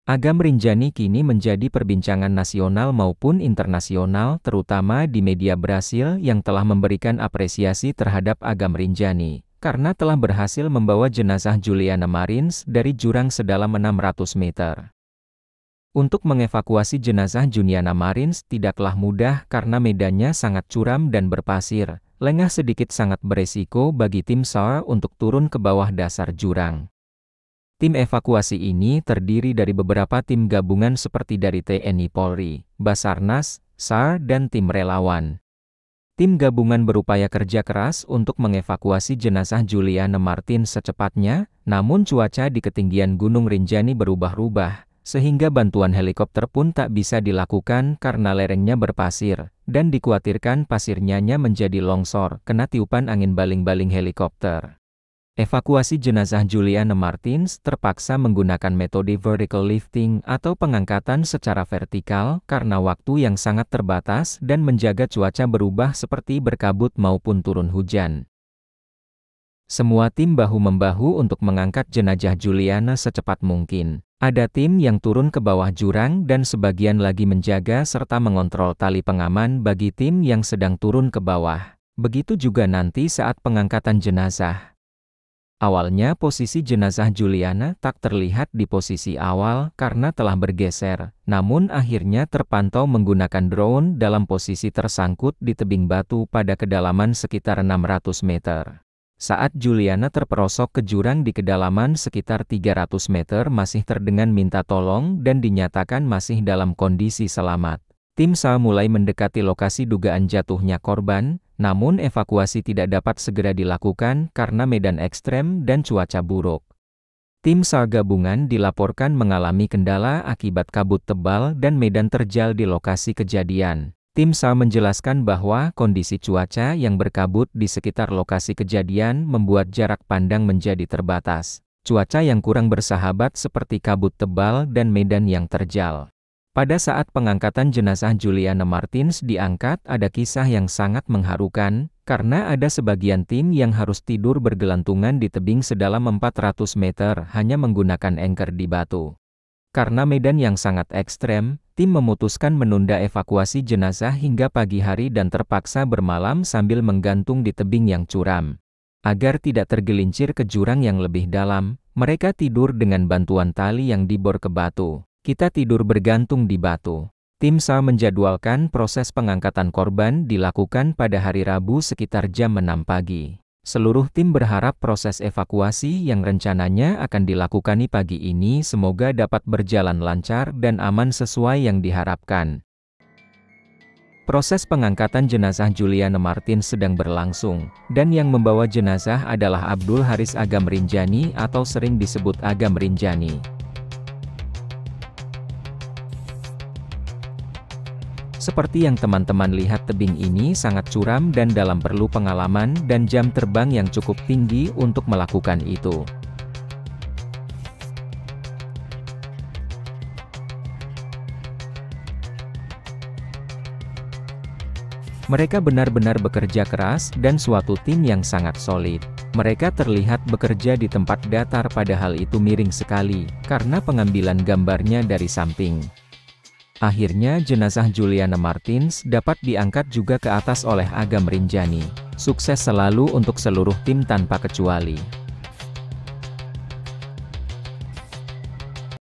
Agam Rinjani kini menjadi perbincangan nasional maupun internasional, terutama di media Brasil yang telah memberikan apresiasi terhadap Agam Rinjani, karena telah berhasil membawa jenazah Juliana Martins dari jurang sedalam 600 meter. Untuk mengevakuasi jenazah Juliana Martins tidaklah mudah karena medannya sangat curam dan berpasir, lengah sedikit sangat beresiko bagi tim SAR untuk turun ke bawah dasar jurang. Tim evakuasi ini terdiri dari beberapa tim gabungan seperti dari TNI Polri, Basarnas, SAR, dan tim relawan. Tim gabungan berupaya kerja keras untuk mengevakuasi jenazah Juliana Martins secepatnya, namun cuaca di ketinggian Gunung Rinjani berubah-ubah, sehingga bantuan helikopter pun tak bisa dilakukan karena lerengnya berpasir, dan dikhawatirkan pasirnya menjadi longsor, kena tiupan angin baling-baling helikopter. Evakuasi jenazah Juliana Martins terpaksa menggunakan metode vertical lifting atau pengangkatan secara vertikal karena waktu yang sangat terbatas dan menjaga cuaca berubah seperti berkabut maupun turun hujan. Semua tim bahu-membahu untuk mengangkat jenazah Juliana secepat mungkin. Ada tim yang turun ke bawah jurang dan sebagian lagi menjaga serta mengontrol tali pengaman bagi tim yang sedang turun ke bawah. Begitu juga nanti saat pengangkatan jenazah. Awalnya posisi jenazah Juliana tak terlihat di posisi awal karena telah bergeser, namun akhirnya terpantau menggunakan drone dalam posisi tersangkut di tebing batu pada kedalaman sekitar 600 meter. Saat Juliana terperosok ke jurang di kedalaman sekitar 300 meter masih terdengar minta tolong dan dinyatakan masih dalam kondisi selamat. Tim SAR mulai mendekati lokasi dugaan jatuhnya korban, namun evakuasi tidak dapat segera dilakukan karena medan ekstrem dan cuaca buruk. Tim SAR gabungan dilaporkan mengalami kendala akibat kabut tebal dan medan terjal di lokasi kejadian. Tim SAR menjelaskan bahwa kondisi cuaca yang berkabut di sekitar lokasi kejadian membuat jarak pandang menjadi terbatas. Cuaca yang kurang bersahabat seperti kabut tebal dan medan yang terjal. Pada saat pengangkatan jenazah Juliana Martins diangkat, ada kisah yang sangat mengharukan, karena ada sebagian tim yang harus tidur bergelantungan di tebing sedalam 400 meter hanya menggunakan anchor di batu. Karena medan yang sangat ekstrem, tim memutuskan menunda evakuasi jenazah hingga pagi hari dan terpaksa bermalam sambil menggantung di tebing yang curam. Agar tidak tergelincir ke jurang yang lebih dalam, mereka tidur dengan bantuan tali yang dibor ke batu. Kita tidur bergantung di batu. Tim SAR menjadwalkan proses pengangkatan korban dilakukan pada hari Rabu sekitar jam 6 pagi. Seluruh tim berharap proses evakuasi yang rencananya akan dilakukan pagi ini semoga dapat berjalan lancar dan aman sesuai yang diharapkan. Proses pengangkatan jenazah Juliana Martins sedang berlangsung, dan yang membawa jenazah adalah Abdul Haris Agam Rinjani atau sering disebut Agam Rinjani. Seperti yang teman-teman lihat, tebing ini sangat curam dan dalam perlu pengalaman dan jam terbang yang cukup tinggi untuk melakukan itu. Mereka benar-benar bekerja keras dan suatu tim yang sangat solid. Mereka terlihat bekerja di tempat datar padahal itu miring sekali, karena pengambilan gambarnya dari samping. Akhirnya jenazah Juliana Martins dapat diangkat juga ke atas oleh Agam Rinjani. Sukses selalu untuk seluruh tim tanpa kecuali.